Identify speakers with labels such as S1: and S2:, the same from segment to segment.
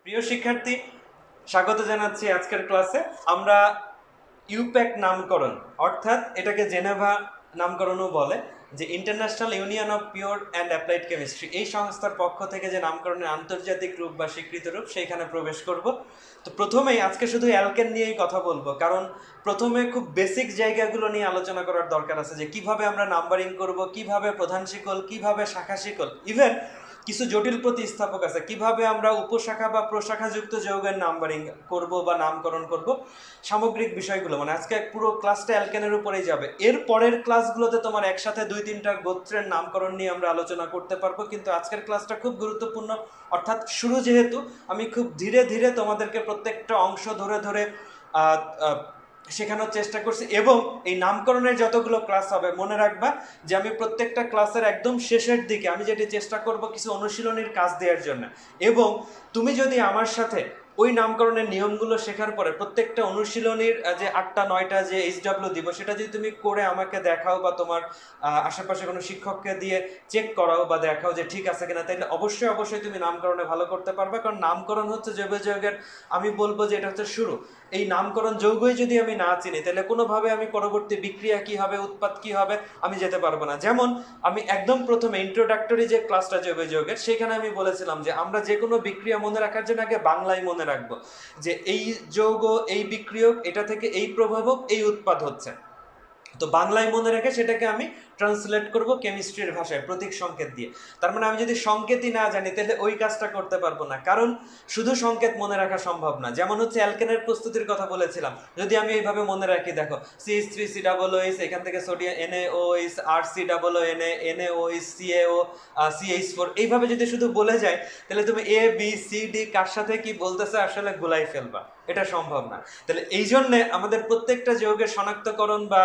S1: প্রিয় শিক্ষার্থী, স্বাগত জানাচ্ছি আজকের ক্লাসে। আমরা ইউপ্যাক নামকরণ, অর্থাৎ এটাকে জেনেভা নামকরণও বলে, যে international union of pure and applied chemistry, এই সংস্থার পক্ষ থেকে যে নামকরণের আন্তর্জাতিক রূপ বা স্বীকৃত রূপ, সেইখানে প্রবেশ করব। তো প্রথমেই আজকে শুধু অ্যালকেন নিয়েই কথা বলবো, কারণ প্রথমে খুব বেসিক জায়গাগুলো নিয়ে আলোচনা করার দরকার আছে, যে কিভাবে আমরা নাম্বারিং করব, কিভাবে প্রধান শিকল, কিভাবে শাখা শিকল, ইভেন কিছু জটিল প্রতিস্থাপক আছে, কিভাবে আমরা উপশাখা বা প্রশাখাযুক্ত যৌগের নাম্বারিং করব বা নামকরণ করব, সামগ্রিক বিষয়গুলো। মানে আজকে পুরো ক্লাসটা অ্যালকেনের উপরেই যাবে। এর পরের ক্লাসগুলোতে তোমার একসাথে 2-3টা গোত্রের নামকরণ নিয়ে আমরা আলোচনা করতে পারবো, কিন্তু আজকের ক্লাসটা খুব গুরুত্বপূর্ণ। অর্থাৎ শুরু যেহেতু, আমি খুব ধীরে ধীরে তোমাদেরকে প্রত্যেকটা অংশ ধরে ধরে শেখানোর চেষ্টা করছি, এবং এই নামকরণের যতগুলো ক্লাস হবে মনে রাখবা যে আমি প্রত্যেকটা ক্লাসের একদম শেষের দিকে আমি যেটি চেষ্টা করব কিছু অনুশীলনীর কাজ দেওয়ার জন্য। এবং তুমি যদি আমার সাথে ওই নামকরণের নিয়মগুলো শেখার পরে প্রত্যেকটা অনুশীলনীর যে 8টা 9টা যে HW দিব, সেটা যদি তুমি করে আমাকে দেখাও বা তোমার আশেপাশে কোনো শিক্ষককে দিয়ে চেক করাও বা দেখাও যে ঠিক আছে কিনা, তাইলে অবশ্যই অবশ্যই তুমি নামকরণে ভালো করতে পারবে। কারণ নামকরণ হচ্ছে জৈব যৌগের, আমি বলবো যে এটা হচ্ছে শুরু। এই নামকরণ যৌগই যদি আমি না চিনি, তাহলে কোনোভাবে আমি পরবর্তী বিক্রিয়া কি হবে, উৎপাদ কি হবে, আমি যেতে পারবো না। যেমন আমি একদম প্রথমে ইন্ট্রোডাক্টরি যে ক্লাসটা জৈব যৌগের, সেখানে আমি বলেছিলাম যে আমরা যে কোনো বিক্রিয়া মনে রাখার জন্য আগে বাংলায় মনে রাখবো, যে এই যৌগ, এই বিক্রিয়ক, এটা থেকে এই প্রভাবক, এই উৎপাদ হচ্ছে। তো বাংলায় মনে রেখে সেটাকে আমি ট্রান্সলেট করব কেমিস্ট্রির ভাষায় প্রতীক সংকেত দিয়ে। তার মানে আমি যদি সংকেতই না জানি, তাহলে ওই কাজটা করতে পারবো না, কারণ শুধু সংকেত মনে রাখা সম্ভব না। যেমন হচ্ছে অ্যালকেনের প্রস্তুতির কথা বলেছিলাম, যদি আমি এইভাবে মনে রাখি, দেখো CH3COOH, এখান থেকে sodium NaOH, RCOO NaOH CaO CH4, এইভাবে যদি শুধু বলে যায়, তাহলে তুমি ABCD কার সাথে কি বলতেছে আসলে গুলাই ফেলবা, এটা সম্ভব না। তাহলে এই জন্যে আমাদের প্রত্যেকটা যৌগের শনাক্তকরণ বা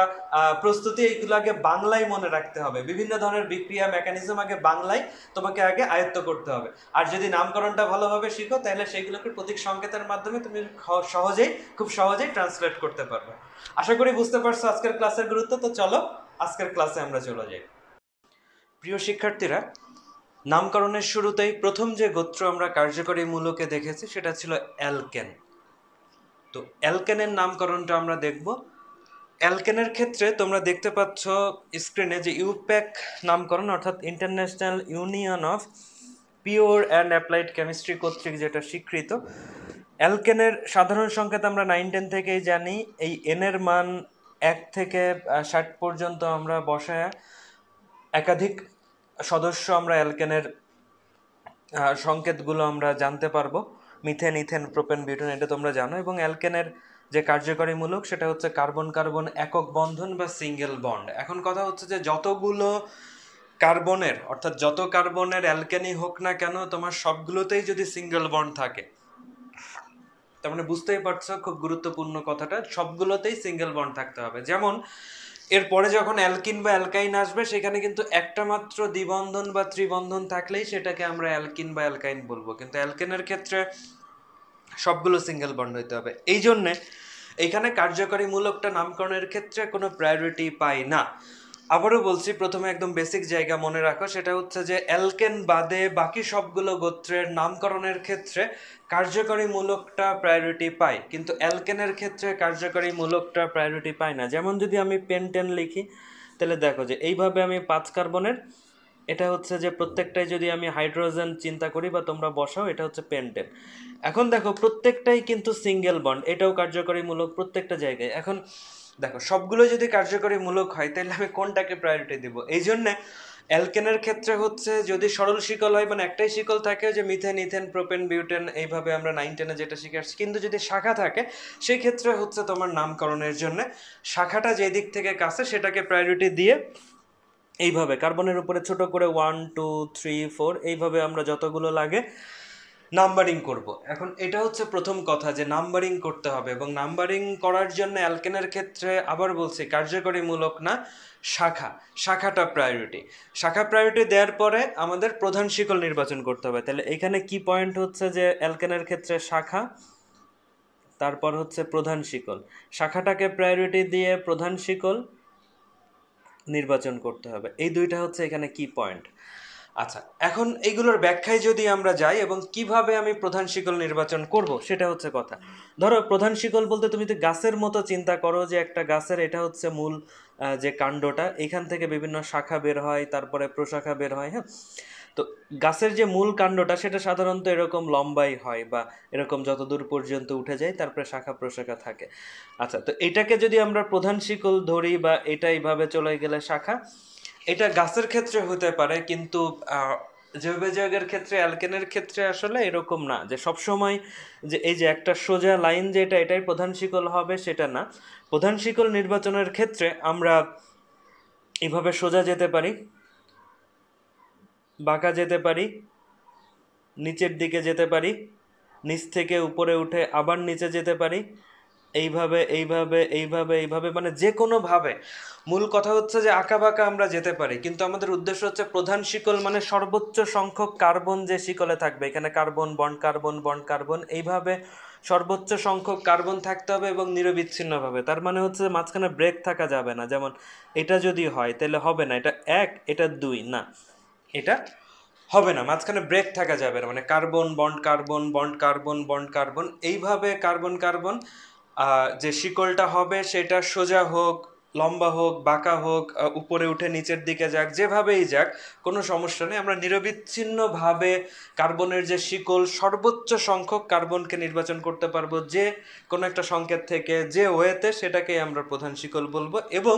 S1: প্রস্তুতি, এইগুলো আগে বাংলায় মনে রাখতে হবে। বিভিন্ন ধরনের বিক্রিয়া মেকানিজম আগে বাংলায় তোমাকে আগে আয়ত্ত করতে হবে। আর যদি নামকরণটা ভালোভাবে শিখো, তাহলে সেইগুলোকে প্রতীক সংকেতের মাধ্যমে তুমি খুব সহজেই ট্রান্সলেট করতে পারবে। আশা করি বুঝতে পারছো আজকের ক্লাসের গুরুত্ব। তো চলো আজকের ক্লাসে আমরা চলে যাই। প্রিয় শিক্ষার্থীরা, নামকরণের শুরুতেই প্রথম যে গোত্র আমরা কার্যকরী মূলকে দেখেছি, সেটা ছিল অ্যালকেন। তো অ্যালকেনের নামকরণটা আমরা দেখব। অ্যালকেনের ক্ষেত্রে তোমরা দেখতে পাচ্ছ স্ক্রিনে যে ইউপ্যাক নামকরণ, অর্থাৎ international union of pure and applied chemistry কর্তৃক যেটা স্বীকৃত। অ্যালকেনের সাধারণ সংকেত আমরা 9-10 থেকেই জানি। এই এনের মান 1 থেকে 60 পর্যন্ত আমরা বসায় একাধিক সদস্য আমরা অ্যালকেনের সংকেতগুলো আমরা জানতে পারবো। মিথেন, ইথেন, প্রোপেন, বিউটেন, এটা তোমরা জানো। এবং অ্যালকেনের যে কার্যকরী মূলক, সেটা হচ্ছে কার্বন কার্বন একক বন্ধন বা সিঙ্গেল বন্ড। এখন কথা হচ্ছে যে যতগুলো কার্বনের, অর্থাৎ যত কার্বনের অ্যালকেনই হোক না কেন, তোমার সবগুলোতেই যদি সিঙ্গেল বন্ড থাকে, তার মানে বুঝতেই পারছো খুব গুরুত্বপূর্ণ কথাটা, সবগুলোতেই সিঙ্গেল বন্ড থাকতে হবে। যেমন এরপরে যখন অ্যালকিন বা অ্যালকাইন আসবে, সেখানে কিন্তু একটা মাত্র দ্বিবন্ধন বা ত্রিবন্ধন থাকলেই সেটাকে আমরা অ্যালকিন বা অ্যালকাইন বলবো, কিন্তু অ্যালকেনের ক্ষেত্রে সবগুলো সিঙ্গেল বন্ড হইতে হবে। এই জন্যে এইখানে কার্যকরী মূলকটা নামকরণের ক্ষেত্রে কোনো প্রায়োরিটি পায় না। আবারও বলছি, প্রথমে একদম বেসিক জায়গা মনে রাখো, সেটা হচ্ছে যে অ্যালকেন বাদে বাকি সবগুলো গোত্রের নামকরণের ক্ষেত্রে কার্যকরী মূলকটা প্রায়োরিটি পায়, কিন্তু অ্যালকেনের ক্ষেত্রে কার্যকরী মূলকটা প্রায়োরিটি পায় না। যেমন যদি আমি পেন্টেন লিখি, তাহলে দেখো যে এইভাবে আমি 5 কার্বনের, এটা হচ্ছে যে প্রত্যেকটাই যদি আমি হাইড্রোজেন চিন্তা করি বা তোমরা বসাও, এটা হচ্ছে পেন্টেন। এখন দেখো প্রত্যেকটাই কিন্তু সিঙ্গেল বন্ড, এটাও কার্যকরী মূলক প্রত্যেকটা জায়গায়। এখন দেখো সবগুলো যদি কার্যকরী মূলক হয়, তাহলে আমি কোনটাকে প্রায়োরিটি দিব? এই জন্যে অ্যালকেনের ক্ষেত্রে হচ্ছে যদি সরল শিকল হয়, মানে একটাই শিকল থাকে, যে মিথেন, ইথেন, প্রোপেন, বিউটেন, এইভাবে আমরা 9-10-এ যেটা শিখে আসছি, কিন্তু যদি শাখা থাকে, সেই ক্ষেত্রে হচ্ছে তোমার নামকরণের জন্য শাখাটা যে দিক থেকে কাছে, সেটাকে প্রায়োরিটি দিয়ে এইভাবে কার্বনের উপরে ছোট করে 1 2 3 4 এইভাবে আমরা যতগুলো লাগে নাম্বারিং করব। এখন এটা হচ্ছে প্রথম কথা, যে নাম্বারিং করতে হবে, এবং নাম্বারিং করার জন্য অ্যালকেনের ক্ষেত্রে আবার বলছি কার্যকরী মূলক না, শাখাটা প্রায়োরিটি। শাখা প্রায়োরিটি দেওয়ার পরে আমাদের প্রধান শিকল নির্বাচন করতে হবে। তাহলে এখানে কি পয়েন্ট হচ্ছে যে অ্যালকেনের ক্ষেত্রে শাখা, তারপর হচ্ছে প্রধান শিকল, শাখাটাকে প্রায়োরিটি দিয়ে প্রধান শিকল নির্বাচন করতে হবে। এই দুইটা হচ্ছে এখানে কি পয়েন্ট। আচ্ছা, এখন এইগুলোর ব্যাখ্যায় যদি আমরা যাই এবং কিভাবে আমি প্রধান শিকল নির্বাচন করব সেটা হচ্ছে কথা। ধরো প্রধান শিকল বলতে তুমি তো গাছের মতো চিন্তা করো, যে একটা গাছের এটা হচ্ছে মূল যে কাণ্ডটা, এখান থেকে বিভিন্ন শাখা বের হয়, তারপরে প্রশাখা বের হয়, হ্যাঁ। তো গাছের যে মূল কাণ্ডটা সেটা সাধারণত এরকম লম্বাই হয়, বা এরকম যতদূর পর্যন্ত উঠে যায়, তারপরে শাখা প্রশাখা থাকে। আচ্ছা, তো এটাকে যদি আমরা প্রধান শিকল ধরি, বা এটা এইভাবে চলে গেলে শাখা, এটা গাছের ক্ষেত্রে হতে পারে, কিন্তু জৈবযৌগের ক্ষেত্রে, অ্যালকেনের ক্ষেত্রে আসলে এরকম না যে সব সময় যে এই যে একটা সোজা লাইন যে এটাই প্রধান শিকল হবে সেটা না। প্রধান শিকল নির্বাচনের ক্ষেত্রে আমরা এভাবে সোজা যেতে পারি, বাঁকা যেতে পারি, নিচের দিকে যেতে পারি, নিচ থেকে উপরে উঠে আবার নিচে যেতে পারি, এইভাবে এইভাবে এইভাবে এইভাবে, মানে যে কোনোভাবে। মূল কথা হচ্ছে যে আঁকা বাঁকা আমরা যেতে পারি, কিন্তু আমাদের উদ্দেশ্য হচ্ছে প্রধান শিকল মানে সর্বোচ্চ সংখ্যক কার্বন যে শিকলে থাকবে, এখানে carbon bond carbon bond carbon, এইভাবে সর্বোচ্চ সংখ্যক কার্বন থাকতে হবে এবং নিরবিচ্ছিন্নভাবে। তার মানে হচ্ছে মাঝখানে ব্রেক থাকা যাবে না। যেমন এটা যদি হয় তাহলে হবে না এটা এক, এটা দুই, না এটা হবে না, মাঝখানে ব্রেক থাকা যাবে না, মানে carbon bond carbon bond carbon bond carbon, এইভাবে কার্বন কার্বন যে শিকলটা হবে সেটা সোজা হোক, লম্বা হোক, বাঁকা হোক, উপরে উঠে নিচের দিকে যাক, যেভাবেই যাক কোনো সমস্যা নেই। আমরা নিরবিচ্ছিন্নভাবে কার্বনের যে শিকল, সর্বোচ্চ সংখ্যক কার্বনকে নির্বাচন করতে পারবো যে কোনো একটা সংকেত থেকে, যে ওয়েতে, সেটাকেই আমরা প্রধান শিকল বলবো। এবং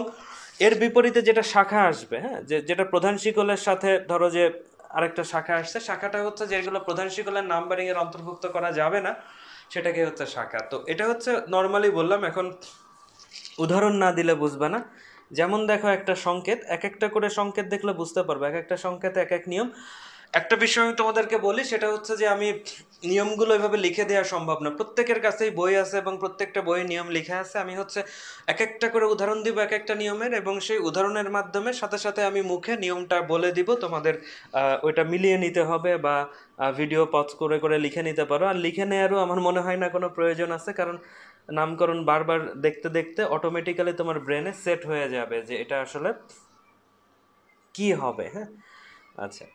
S1: এর বিপরীতে যেটা শাখা আসবে, হ্যাঁ, যেটা প্রধান শিকলের সাথে ধরো যে আরেকটা শাখা আসছে, শাখাটা হচ্ছে যেগুলো প্রধান শিকলের নাম্বারিং এর অন্তর্ভুক্ত করা যাবে না, সেটাকে হচ্ছে শাখা। তো এটা হচ্ছে নর্মালি বললাম, এখন উদাহরণ না দিলে বুঝবে না। যেমন দেখো একটা সংকেত, এক একটা করে সংকেত দেখলে বুঝতে পারবে, এক একটা সংকেতে এক এক নিয়ম। একটা বিষয় আমি তোমাদেরকে বলি, সেটা হচ্ছে যে আমি নিয়মগুলো এভাবে লিখে দেওয়া সম্ভব না, প্রত্যেকের কাছেই বই আছে এবং প্রত্যেকটা বইয়ে নিয়ম লিখে আছে। আমি হচ্ছে এক একটা করে উদাহরণ দিব এক একটা নিয়মের, এবং সেই উদাহরণের মাধ্যমে সাথে সাথে আমি মুখে নিয়মটা বলে দিব, তোমাদের ওইটা মিলিয়ে নিতে হবে, বা ভিডিও পজ করে করে লিখে নিতে পারো। আর লিখে নেওয়ারও আমার মনে হয় না কোনো প্রয়োজন আছে, কারণ নামকরণ বারবার দেখতে দেখতে অটোমেটিক্যালি তোমার ব্রেনে সেট হয়ে যাবে যে এটা আসলে কি হবে, হ্যাঁ। আচ্ছা,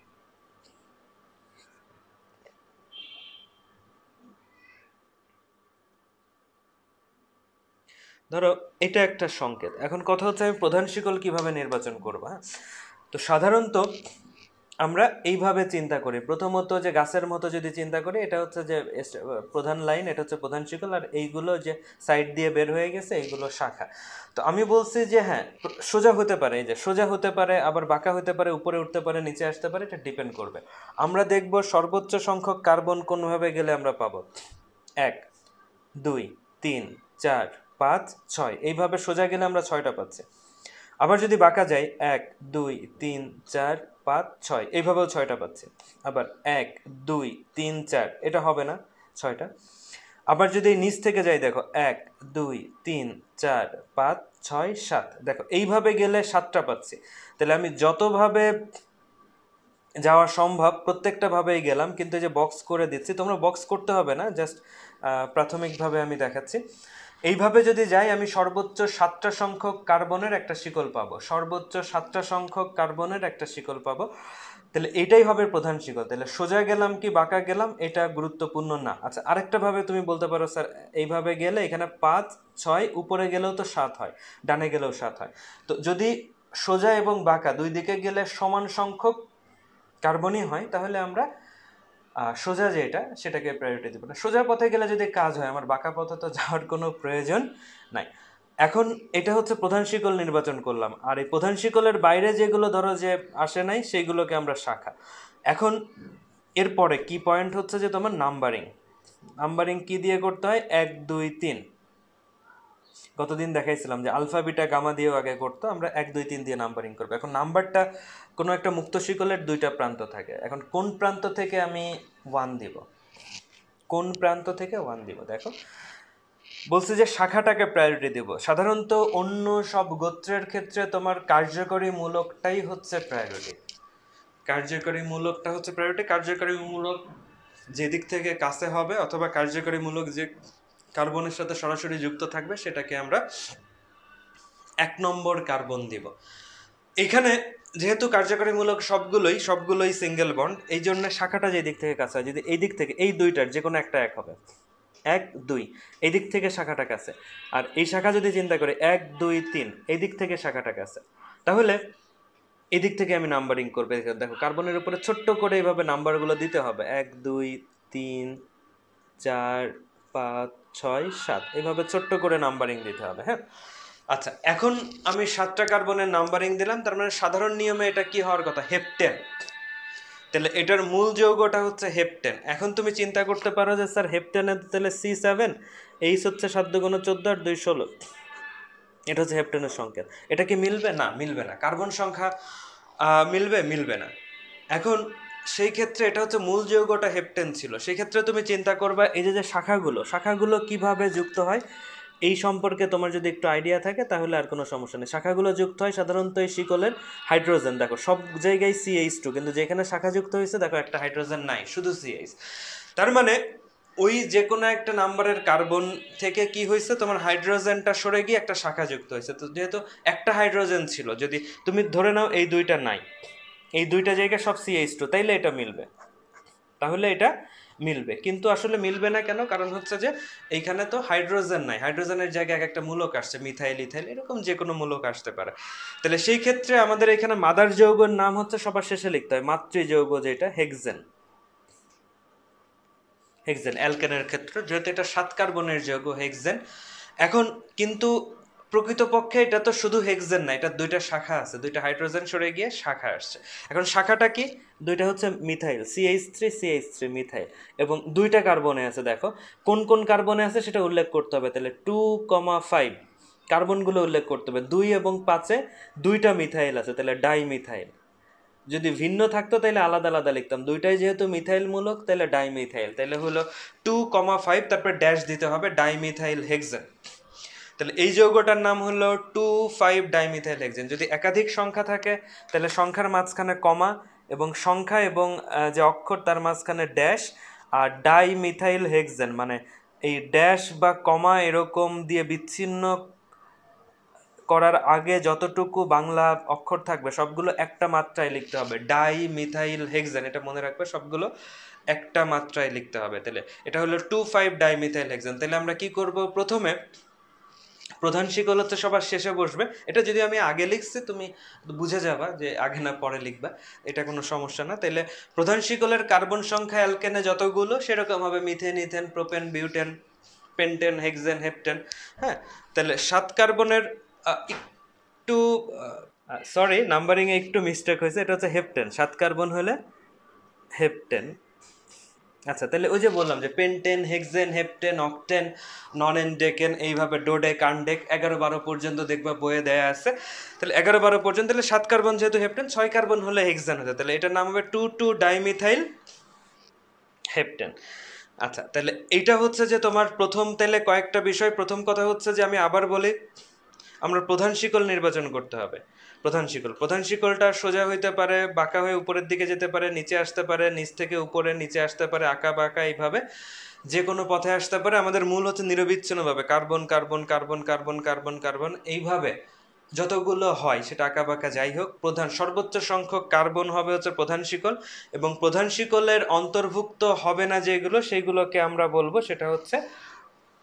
S1: ধরো এটা একটা সংকেত। এখন কথা হচ্ছে আমি প্রধান শিকল কিভাবে নির্বাচন করবো, হ্যাঁ। তো সাধারণত আমরা এইভাবে চিন্তা করি, প্রথমত যে গাছের মতো যদি চিন্তা করি, এটা হচ্ছে যে প্রধান লাইন, এটা হচ্ছে প্রধান শিকল, আর এইগুলো যে সাইড দিয়ে বের হয়ে গেছে এইগুলো শাখা। তো আমি বলছি যে হ্যাঁ, সোজা হতে পারে, এই যে সোজা হতে পারে, আবার বাঁকা হতে পারে, উপরে উঠতে পারে, নিচে আসতে পারে, এটা ডিপেন্ড করবে। আমরা দেখব সর্বোচ্চ সংখ্যক কার্বন কোনভাবে গেলে আমরা পাবো, এক, দুই, তিন, চার, পাঁচ, ছয়, এইভাবে সোজা গেলে আমরা ছয়টা পাচ্ছি। আবার যদি বাঁকা যায়, এক, দুই, তিন, চার, পাঁচ, ছয়, এইভাবেও ছয়টা পাচ্ছি। আবার এক, দুই, তিন, চার, এটা হবে না, ছয়টা। আবার যদি নিচ থেকে যাই, দেখো এক, দুই, তিন, চার, পাঁচ, ছয়, সাত, দেখো এইভাবে গেলে সাতটা পাচ্ছি। তাহলে আমি যতভাবে যাওয়া সম্ভব প্রত্যেকটা ভাবেই গেলাম, কিন্তু এই যে বক্স করে দিচ্ছি, তোমরা বক্স করতে হবে না, জাস্ট প্রাথমিকভাবে আমি দেখাচ্ছি। এইভাবে যদি যাই আমি সর্বোচ্চ 7টা সংখ্যক কার্বনের একটা শিকল পাবো, সর্বোচ্চ 7টা সংখ্যক কার্বনের একটা শিকল পাবো। তাহলে এটাই হবে প্রধান শিকল। তাহলে সোজা গেলাম কি বাঁকা গেলাম এটা গুরুত্বপূর্ণ না। আচ্ছা, আরেকটা ভাবে তুমি বলতে পারো, স্যার এইভাবে গেলে এখানে 5, 6, উপরে গেলেও তো 7 হয়, ডানে গেলেও 7 হয়। তো যদি সোজা এবং বাঁকা দুই দিকে গেলে সমান সংখ্যক কার্বনই হয়, তাহলে আমরা সোজা যেটা সেটাকে প্রায়োরিটি দেবো না। সোজা পথে গেলে যদি কাজ হয়, আমার বাঁকা পথে তো যাওয়ার কোনো প্রয়োজন নাই। এখন এটা হচ্ছে প্রধান শিকল নির্বাচন করলাম, আর এই প্রধান শিকলের বাইরে যেগুলো ধরো যে আসে নাই, সেইগুলোকে আমরা শাখা। এখন এরপরে কি পয়েন্ট হচ্ছে যে তোমার নাম্বারিং। নাম্বারিং কি দিয়ে করতে হয়, 1, 2, 3। গতদিন দেখাইছিলাম যে আলফা বিটা গামা দিয়েও আগে করতো, আমরা 1, 2, 3 দিয়ে নাম্বারিং করবো। এখন নাম্বারটা কোনো একটা মুক্ত শিকলের দুইটা প্রান্ত থাকে, এখন কোন প্রান্ত থেকে আমি 1 দিব, কোন প্রান্ত থেকে 1 দিব, দেখো বলছে যে শাখাটাকে প্রায়োরিটি দেব। সাধারণত অন্য সব গোত্রের ক্ষেত্রে তোমার কার্যকরী মূলকটাই হচ্ছে প্রায়োরিটি, কার্যকরী মূলকটা হচ্ছে প্রায়োরিটি। কার্যকরী মূলক যেদিক থেকে কাছে হবে, অথবা কার্যকরী মূলক যে কার্বনের সাথে সরাসরি যুক্ত থাকবে, সেটাকে আমরা 1 নম্বর কার্বন দিব। এখানে যেহেতু কার্যকরীমূলক সবগুলোই সিঙ্গেল বন্ড, এই জন্য শাখাটা যে দিক থেকে কাছে হয়, যদি এই দিক থেকে এই দুইটার যে কোনো একটা এক হবে, 1 2 এই দিক থেকে শাখাটা কাছে। আর এই শাখা যদি চিন্তা করি 1 2 3 এই দিক থেকে শাখাটা কাছে, তাহলে এদিক থেকে আমি নাম্বারিং করবে। দেখো কার্বনের উপরে ছোট্ট করে এইভাবে নাম্বারগুলো দিতে হবে, 1 2 3 4 5 6 7, এইভাবে ছোট্ট করে নাম্বারিং দিতে হবে। হ্যাঁ, আচ্ছা, এখন আমি 7টা কার্বনের নাম্বারিং দিলাম, তার মানে সাধারণ নিয়মে এটা কি হওয়ার কথা, হেপটেন। তাহলে এটার মূল যৌগটা হচ্ছে হেপটেন। এখন তুমি চিন্তা করতে পারো যে স্যার হেপটেনের তাহলে C7, এইচ হচ্ছে 7 × 14 আর 2 16, এটা হচ্ছে হেপটেনের সংকেত। এটা কি মিলবে? না, মিলবে না। কার্বন সংখ্যা মিলবে না। এখন সেই ক্ষেত্রে এটা হচ্ছে মূল যৌগটা হেপটেন ছিল, সেই ক্ষেত্রে তুমি চিন্তা করবা এই যে শাখাগুলো কিভাবে যুক্ত হয়, এই সম্পর্কে তোমার যদি একটু আইডিয়া থাকে তাহলে আর কোনো সমস্যা নেই। শাখাগুলো যুক্ত হয় সাধারণত এই শিকলের হাইড্রোজেন, দেখো সব জায়গায় CH2, কিন্তু যেখানে শাখা যুক্ত হয়েছে দেখো একটা হাইড্রোজেন নাই, শুধু CH। তার মানে ওই যে কোনো একটা নাম্বারের কার্বন থেকে কি হয়েছে, তোমার হাইড্রোজেনটা সরে গিয়ে একটা শাখা যুক্ত হয়েছে। তো যেহেতু একটা হাইড্রোজেন ছিল, যদি তুমি ধরে নাও এই দুইটা নাই, এই দুইটা জায়গায় সব CH2, তাইলে এটা মিলবে, তাহলে এটা মিলবে। কিন্তু আসলে মিলবে না কেন? কারণ হচ্ছে যে এইখানে তো হাইড্রোজেন নাই, হাইড্রোজেনের জায়গায় একটা মূলক আসছে, মিথাইল ইথাইল এরকম যে কোনো মূলক আসতে পারে। তাহলে সেই ক্ষেত্রে আমাদের এখানে মাদার যৌগের নাম হচ্ছে সবার শেষে লিখতে হয়, মাতৃ যৌগ যেটা হেক্সেন। অ্যালকেনের ক্ষেত্রে যেহেতু এটা 7 কার্বনের যৌগ হেক্সেন। এখন কিন্তু প্রকৃতপক্ষে এটা তো শুধু হেক্সেন না, এটা দুইটা শাখা আছে, দুইটা হাইড্রোজেন সরে গিয়ে শাখা আসছে। এখন শাখাটা কি? দুইটা হচ্ছে মিথাইল, CH3 মিথাইল, এবং দুইটা কার্বনে আছে। দেখো কোন কোন কার্বনে আছে সেটা উল্লেখ করতে হবে। তাহলে 2,5 কার্বনগুলো উল্লেখ করতে হবে। 2 এবং 5-এ দুইটা মিথাইল আছে, তাহলে ডাইমিথাইল। যদি ভিন্ন থাকতো তাহলে আলাদা আলাদা লিখতাম, দুইটাই যেহেতু মিথাইল মূলক তাহলে ডাইমিথাইল, তাহলে হলো 2,5, তারপর ড্যাশ দিতে হবে, ডাইমিথাইল হেক্সেন। তাহলে এই যৌগটার নাম হলো 2,5 ডাইমিথাইল হেক্সেন। যদি একাধিক সংখ্যা থাকে তাহলে সংখ্যার মাঝখানে কমা, এবং সংখ্যা এবং যে অক্ষর তার মাঝখানে ড্যাশ, আর ডাইমিথাইল হেক্সেন মানে এই ড্যাশ বা কমা এরকম দিয়ে বিচ্ছিন্ন করার আগে যতটুকু বাংলা অক্ষর থাকবে সবগুলো একটা মাত্রায় লিখতে হবে, ডাই মিথাইল হেক্সেন, এটা মনে রাখবে, সবগুলো একটা মাত্রায় লিখতে হবে। তাহলে এটা হলো 2,5 ডাইমিথাইল হেক্সেন। তাহলে আমরা কি করব, প্রথমে প্রধান শিকল হচ্ছে সবার শেষে বসবে। এটা যদি আমি আগে লিখছি তুমি বুঝে যাবা যে আগে না পরে লিখবা, এটা কোনো সমস্যা না। তাহলে প্রধান শিকলের কার্বন সংখ্যা অ্যালকেনে যতগুলো সেরকম হবে, methane, ethane, propane, butane, pentane, hexane, heptane. হ্যাঁ, তাহলে 7 কার্বনের একটু সরি, নাম্বারিংয়ে একটু মিস্টেক হয়েছে, এটা হচ্ছে হেপটেন, 7 কার্বন হলে হেপটেন। আচ্ছা, তাহলে ওই যে বললাম যে পেন্টেন, হেক্সেন, হেপটেন, অক্টেন, নন ডেকেন, এইভাবে ডোডেক, আনডেক 11-12 পর্যন্ত দেখবা বইয়ে দেয়া আছে। তাহলে 11-12 পর্যন্ত, তাহলে 7 কার্বন যেহেতু হেপটেন, 6 কার্বন হলে হেক্সেন হতো, তাহলে এটার নাম হবে 2,2 ডাইমিথাইল হেপটেন। আচ্ছা, তাহলে এইটা হচ্ছে যে তোমার প্রথম, তাহলে কয়েকটা বিষয়। প্রথম কথা হচ্ছে যে আমি আবার বলি, আমরা প্রধান শিকল নির্বাচন করতে হবে। প্রধান শিকলটা সোজা হইতে পারে, বাঁকা হয়ে উপরের দিকে যেতে পারে, নিচে আসতে পারে, নিচ থেকে উপরে নিচে আসতে পারে, আঁকা বাঁকা এইভাবে যে কোনো পথে আসতে পারে। আমাদের মূল হচ্ছে নিরবিচ্ছিন্নভাবে carbon carbon carbon carbon carbon carbon, এইভাবে যতগুলো হয় সেটা আঁকা বাঁকা যাই হোক, প্রধান সর্বোচ্চ সংখ্যক কার্বন হবে হচ্ছে প্রধান শিকল, এবং প্রধান শিকলের অন্তর্ভুক্ত হবে না যেগুলো, সেইগুলোকে আমরা বলবো সেটা হচ্ছে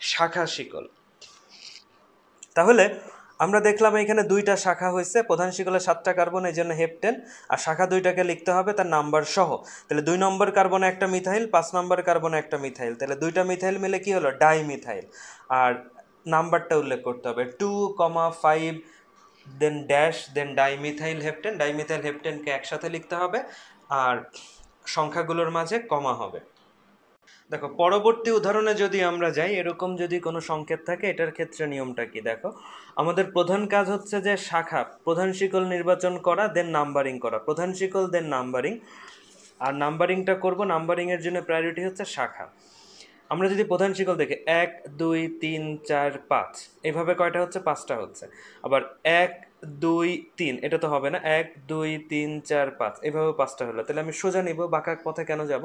S1: শাখা শিকল। তাহলে আমরা দেখলাম এখানে দুইটা শাখা হয়েছে, প্রধান শিকলের 7টা কার্বন, এই জন্য হেপটেন, আর শাখা দুইটাকে লিখতে হবে তার নাম্বার সহ। তাহলে 2 নম্বর কার্বনে একটা মিথাইল, 5 নম্বর কার্বনে একটা মিথাইল, তাহলে দুইটা মিথাইল মিলে কি হলো, ডাইমিথাইল। আর নাম্বারটা উল্লেখ করতে হবে 2,5 দেন ড্যাশ দেন ডাইমিথাইল হেপটেন। ডাইমিথাইল হেপটেনকে একসাথে লিখতে হবে, আর সংখ্যাগুলোর মাঝে কমা হবে। দেখো পরবর্তী উদাহরণে যদি আমরা যাই, এরকম যদি কোনো সংকেত থাকে, এটার ক্ষেত্রে নিয়মটা কি দেখো। আমাদের প্রধান কাজ হচ্ছে যে শাখা, প্রধান শিকল নির্বাচন করা, দেন নাম্বারিং করা, প্রধান শিকল দেন নাম্বারিং। আর নাম্বারিংটা করব, নাম্বারিংয়ের জন্য প্রায়োরিটি হচ্ছে শাখা। আমরা যদি প্রধান শিকল দেখে 1 2 3 4 5, এইভাবে কয়টা হচ্ছে, 5টা হচ্ছে। আবার 1 2 3, এটা তো হবে না, 1 2 3 4 5, এইভাবে 5টা হলো। তাহলে আমি সোজা নিব, বাঁকা পথে কেন যাব?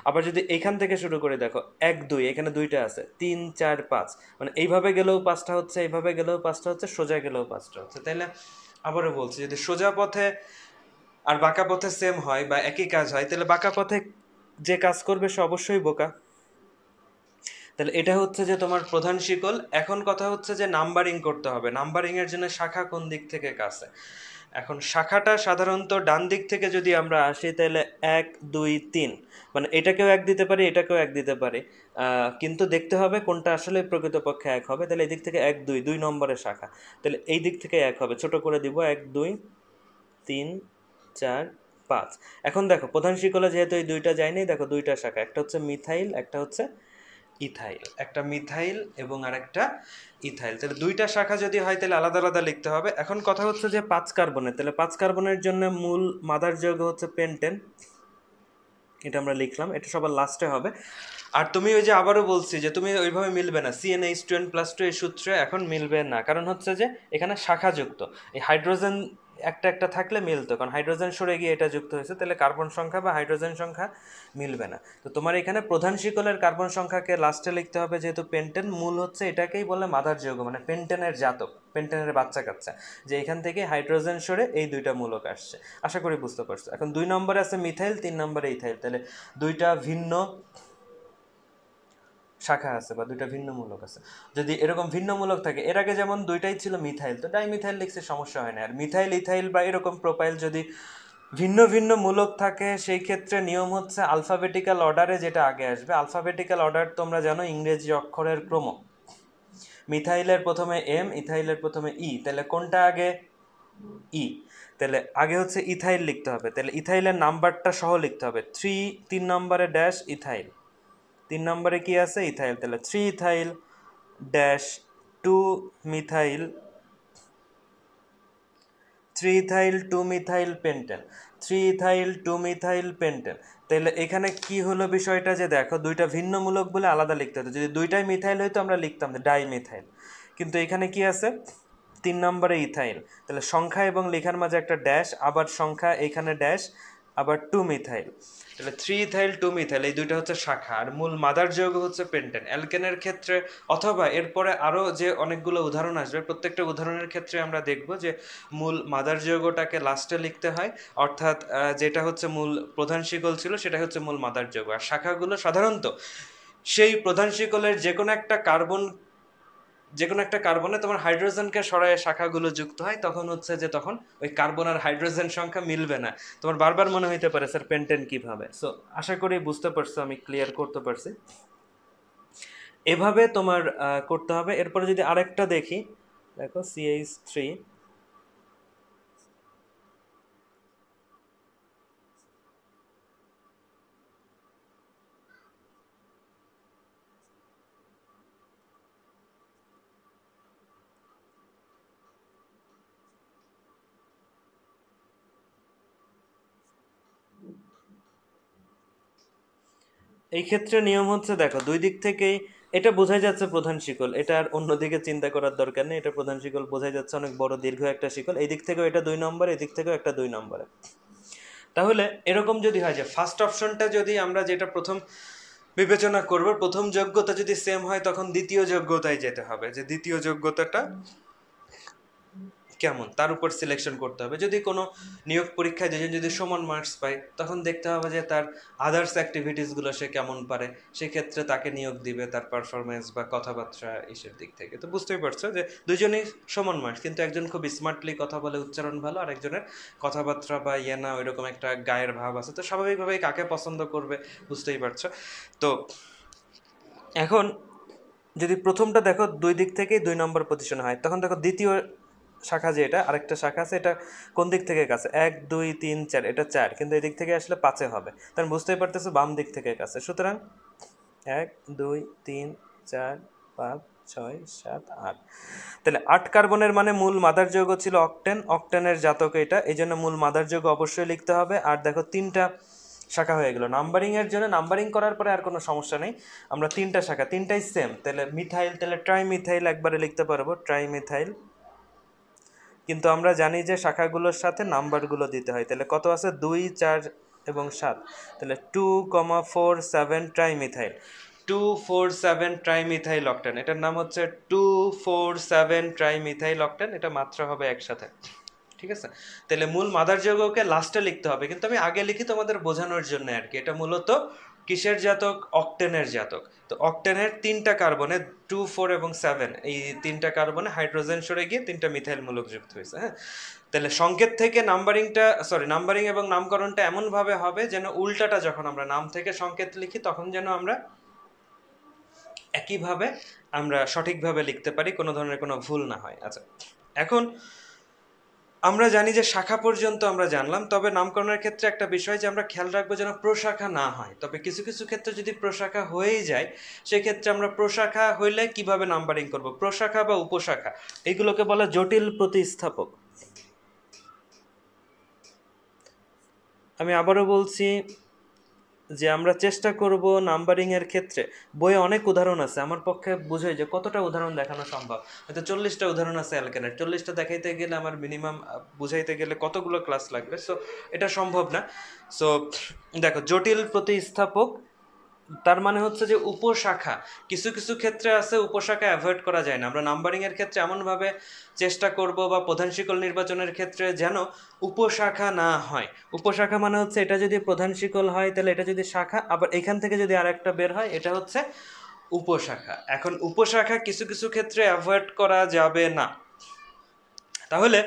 S1: আবার যদি এখান থেকে শুরু করে দেখো 1 2, এখানে দুইটা আছে, 3 4 5, মানে এইভাবে গেলেও 5টা হচ্ছে, এইভাবে গেলেও 5টা হচ্ছে, সোজা গেলেও 5টা হচ্ছে। তাইলে আবারও বলছি, যদি সোজা পথে আর বাঁকা পথে সেম হয় বা একই কাজ হয়, তাহলে বাঁকা পথে যে কাজ করবে সে অবশ্যই বোকা। তাহলে এটা হচ্ছে যে তোমার প্রধান শিকল। এখন কথা হচ্ছে যে নাম্বারিং করতে হবে। নাম্বারিং এর জন্য শাখা কোন দিক থেকে কাছে। এখন শাখাটা সাধারণত ডান দিক থেকে যদি আমরা আসি তাহলে 1 2 3, মানে এটাকেও এক দিতে পারি, এটাকেও এক দিতে পারি, কিন্তু দেখতে হবে কোনটা আসলে প্রকৃতপক্ষে এক হবে। তাহলে এই দিক থেকে 1 2, 2 নম্বরের শাখা, তাহলে এই দিক থেকে এক হবে। ছোট করে দিব 1 2 3 4 5। এখন দেখো প্রধান শিকলে যেহেতু এই দুইটা যায়নি, দেখো দুইটা শাখা, একটা হচ্ছে মিথাইল, একটা হচ্ছে ইথাইল। একটা মিথাইল এবং আরেকটা ইথাইল, তাহলে দুইটা শাখা যদি হয় তাহলে আলাদা আলাদা লিখতে হবে। এখন কথা হচ্ছে যে 5 কার্বনের, তাহলে 5 কার্বনের জন্য মূল মাদার যৌগ হচ্ছে পেন্টেন, এটা আমরা লিখলাম, এটা সবার লাস্টে হবে। আর তুমি ওই যে আবারও বলছি যে তুমি ওইভাবে মিলবে না, CnH2n+2 এই সূত্রে এখন মিলবে না, কারণ হচ্ছে যে এখানে শাখা যুক্ত। এই হাইড্রোজেন একটা একটা থাকলে মিলতো, কারণ হাইড্রোজেন সরে গিয়ে এটা যুক্ত হয়েছে, তাহলে কার্বন সংখ্যা বা হাইড্রোজেন সংখ্যা মিলবে না। তো তোমার এখানে প্রধান শিকলের কার্বন সংখ্যাকে লাস্টে লিখতে হবে, যেহেতু পেন্টেন মূল হচ্ছে, এটাকেই বলে মাদার যৌগ, মানে পেন্টেনের জাতক, পেন্টেনের বাচ্চা কাচ্চা, যে এখান থেকে হাইড্রোজেন সরে এই দুইটা মূলক আসছে। আশা করি বুঝতে পারছো। এখন 2 নম্বরে আছে মিথাইল, 3 নম্বরে ইথাইল, তাহলে দুইটা ভিন্ন শাখা আছে বা দুইটা ভিন্ন মূলক আছে। যদি এরকম ভিন্ন মূলক থাকে, এর আগে যেমন দুইটাই ছিল মিথাইল, তো ডাইমিথাইল লিখছে, সমস্যা হয় না। আর মিথাইল ইথাইল বা এরকম প্রোপাইল যদি ভিন্ন ভিন্ন মূলক থাকে, সেই ক্ষেত্রে নিয়ম হচ্ছে আলফাবেটিক্যাল অর্ডারে যেটা আগে আসবে। আলফাবেটিক্যাল অর্ডার তোমরা জানো ইংরেজি অক্ষরের ক্রম। মিথাইলের প্রথমে এম, ইথাইলের প্রথমে ই, তাহলে কোনটা আগে? ই। তাহলে আগে হচ্ছে ইথাইল লিখতে হবে, তাহলে ইথাইলের নাম্বারটা সহ লিখতে হবে। 3 নম্বরে ড্যাশ ইথাইল, 3 নম্বরে কি আছে? ইথাইল, তাহলে 3 ethyl dash 2 methyl, 3 ethyl 2 methyl pentane, 3 ethyl 2 methyl pentane. তাহলে এখানে কি হলো বিষয়টা, যে দেখো দুইটা ভিন্ন মূলক বলে আলাদা লিখতে হতো। যদি দুইটাই মিথাইল হইতো আমরা লিখতাম ডাই মিথাইল, কিন্তু এখানে কি আছে? 3 নম্বরে ইথাইল, তাহলে সংখ্যা এবং লেখার মাঝে একটা ড্যাশ, আবার সংখ্যা, এখানে ড্যাশ, আবার 2 মিথাইল, তাহলে 3 ইথাইল 2 মিথাইল, এই দুইটা হচ্ছে শাখা। আর মূল মাদার যৌগ হচ্ছে পেন্টেন। অ্যালকেনের ক্ষেত্রে অথবা এরপরে আরও যে অনেকগুলো উদাহরণ আসবে, প্রত্যেকটা উদাহরণের ক্ষেত্রে আমরা দেখব যে মূল মাদার যৌগটাকে লাস্টে লিখতে হয়, অর্থাৎ যেটা হচ্ছে মূল প্রধান শিকল ছিল সেটা হচ্ছে মূল মাদার যৌগ। আর শাখাগুলো সাধারণত সেই প্রধান শিকলের যে কোনো একটা কার্বনে তোমার হাইড্রোজেনকে সরায় শাখাগুলো যুক্ত হয়, তখন হচ্ছে যে তখন ওই কার্বন আর হাইড্রোজেন সংখ্যা মিলবে না। তোমার বারবার মনে হইতে পারে স্যার পেন্টেন কিভাবে। সো আশা করি বুঝতে পারছো, আমি ক্লিয়ার করতে পারছি। এভাবে তোমার করতে হবে। এরপরে যদি আরেকটা দেখি, দেখো CH3, এই ক্ষেত্রে নিয়ম হচ্ছে, দেখো দুই দিক থেকেই এটা বোঝাই যাচ্ছে প্রধান শিকল, এটা আর অন্যদিকে চিন্তা করার দরকার নেই, এটা প্রধান শিকল বোঝাই যাচ্ছে, অনেক বড় দীর্ঘ একটা শিকল। এই দিক থেকেও এটা 2 নম্বরে, এদিক থেকেও একটা 2 নম্বরে। তাহলে এরকম যদি হয় যে ফার্স্ট অপশনটা যদি আমরা যেটা প্রথম বিবেচনা করব, প্রথম যোগ্যতা যদি সেম হয়, তখন দ্বিতীয় যোগ্যতায় যেতে হবে, যে দ্বিতীয় যোগ্যতাটা কেমন তার উপর সিলেকশন করতে হবে। যদি কোনো নিয়োগ পরীক্ষায় দুজন যদি সমান মার্কস পায়, তখন দেখতে হবে যে তার আদার্স অ্যাক্টিভিটিসগুলো সে কেমন পারে, সেক্ষেত্রে তাকে নিয়োগ দিবে তার পারফরমেন্স বা কথাবার্তা ইসের দিক থেকে। তো বুঝতেই পারছো যে দুজনেই সমান মার্কস, কিন্তু একজন খুব স্মার্টলি কথা বলে, উচ্চারণ ভালো, আর একজনের কথাবার্তা বা না ওইরকম একটা গায়ের ভাব আছে, তো স্বাভাবিকভাবেই কাকে পছন্দ করবে বুঝতেই পারছো। তো এখন যদি প্রথমটা দেখো দুই দিক থেকেই 2 নম্বর পজিশনে হয়, তখন দেখো দ্বিতীয় শাখা, যে এটা আরেকটা শাখা আছে, এটা কোন দিক থেকে কাছে? 1 2 3 4, এটা 4, কিন্তু এদিক থেকে আসলে 5-এ হবে, তাহলে বুঝতেই পারতেছো বাম দিক থেকে কাছে। সুতরাং 1 2 3 4 5 6 7 8, তাহলে 8 কার্বনের মানে মূল মাদার যৌগ ছিল অক্টেন, অক্টেনের জাতক এটা, এই জন্য মূল মাদার যৌগ অবশ্যই লিখতে হবে। আর দেখো 3টা শাখা হয়ে গেল। নাম্বারিং এর জন্য নাম্বারিং করার পরে আর কোনো সমস্যা নেই, আমরা 3টা শাখা, 3টাই সেম, তাহলে মিথাইল, তাহলে ট্রাইমিথাইল একবারে লিখতে পারবো, ট্রাইমিথাইল। কিন্তু আমরা জানি যে শাখাগুলোর সাথে নাম্বারগুলো দিতে হয়, তাহলে কত আছে? 2 4 এবং 7, তাহলে 2 4 7 ট্রাইমিথাইল, 2 4 7 ট্রাইমিথাইল অক্টেন, এটার নাম হচ্ছে 2 4 7 ট্রাইমিথাইল অক্টেন, এটা মাত্রা হবে একসাথে, ঠিক আছে? তাহলে মূল মাদার যৌগকে লাস্টে লিখতে হবে, কিন্তু আমি আগে লিখি তোমাদের বোঝানোর জন্য আর কি। এটা মূলত কিসের জাতক? অক্টেনের জাতক। তো অক্টেনের 3টা কার্বনে 2, 4 এবং 7, এই 3টা কার্বনে হাইড্রোজেন সরে গিয়ে 3টা মিথাইল মূলক যুক্ত হয়েছে। হ্যাঁ, তাহলে সংকেত থেকে নাম্বারিং এবং নামকরণটা এমন ভাবে হবে যেন উল্টাটা, যখন আমরা নাম থেকে সংকেত লিখি তখন যেন আমরা একইভাবে আমরা সঠিকভাবে লিখতে পারি, কোনো ধরনের কোনো ভুল না হয়। আচ্ছা, এখন আমরা জানি যে শাখা পর্যন্ত আমরা জানলাম, তবে নামকরণের ক্ষেত্রে একটা বিষয় যে আমরা খেয়াল রাখবো যেন প্রশাখা না হয়। তবে কিছু কিছু ক্ষেত্রে যদি প্রশাখা হয়েই যায়, সেক্ষেত্রে আমরা প্রশাখা হইলে কিভাবে নাম্বারিং করব? প্রশাখা বা উপশাখা, এগুলোকে বলা জটিল প্রতিস্থাপক। আমি আবারও বলছি যে আমরা চেষ্টা করব নাম্বারিং এর ক্ষেত্রে, বইয়ে অনেক উদাহরণ আছে, আমার পক্ষে বুঝোই যে কতটা উদাহরণ দেখানো সম্ভব। হয়তো 40টা উদাহরণ আছে অ্যালকেনের, 40টা দেখাইতে গেলে আমার মিনিমাম বুঝাইতে গেলে কতগুলো ক্লাস লাগবে, সো এটা সম্ভব না। সো দেখো, জটিল প্রতিস্থাপক তার মানে হচ্ছে যে উপশাখা, কিছু কিছু ক্ষেত্রে আছে উপশাখা অ্যাভয়েড করা যায় না। আমরা নাম্বারিং এর ক্ষেত্রে এমনভাবে চেষ্টা করব বা প্রধান শিকল নির্বাচনের ক্ষেত্রে যেন উপশাখা না হয়। উপশাখা মানে হচ্ছে এটা যদি প্রধান শিকল হয় তাহলে এটা যদি শাখা, আবার এখান থেকে যদি আরেকটা বের হয় এটা হচ্ছে উপশাখা। এখন উপশাখা কিছু কিছু ক্ষেত্রে অ্যাভয়েড করা যাবে না। তাহলে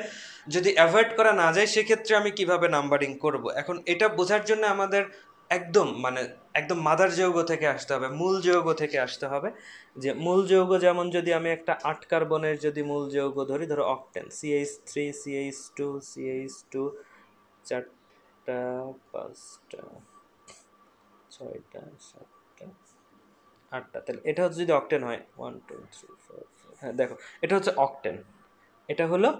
S1: যদি অ্যাভয়েড করা না যায় সেক্ষেত্রে আমি কিভাবে নাম্বারিং করব? এখন এটা বোঝার জন্য আমাদের একদম মাদার যৌগ থেকে আসতে হবে, মূল যৌগ থেকে আসতে হবে। যে মূল যৌগ, যেমন যদি আমি একটা 8 কার্বনের যদি মূল যৌগ ধরি, ধরো অক্টেন, CH3 CH2 CH2, 4টা 5টা 6টা 7টা 8টা, তাহলে এটা হচ্ছে যদি অক্টেন হয় 1 2 3 4 5, হ্যাঁ দেখো এটা হচ্ছে অক্টেন, এটা হলো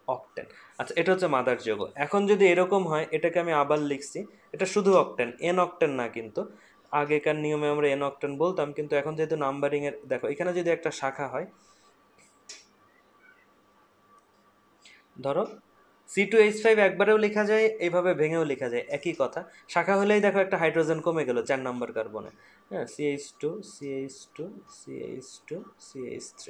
S1: অক্টেন। আচ্ছা, এটা হচ্ছে মাদার যৌগ। এখন যদি এরকম হয়, এটাকে আমি আবার লিখছি, এটা শুধু অক্টেন, এন অক্টেন না, কিন্তু আগেকার নিয়মে আমরা এন অক্টেন বলতাম, কিন্তু এখন যেহেতু নাম্বারিং এর, দেখো এখানে যদি একটা শাখা হয়, ধরো C2H5 একবারেও লেখা যায়, এইভাবে ভেঙেও লেখা যায়, একই কথা। শাখা হলেই দেখো একটা হাইড্রোজেন কমে গেল 4 নম্বর কার্বনে, হ্যাঁ, CH2 CH2 CH2 CH3,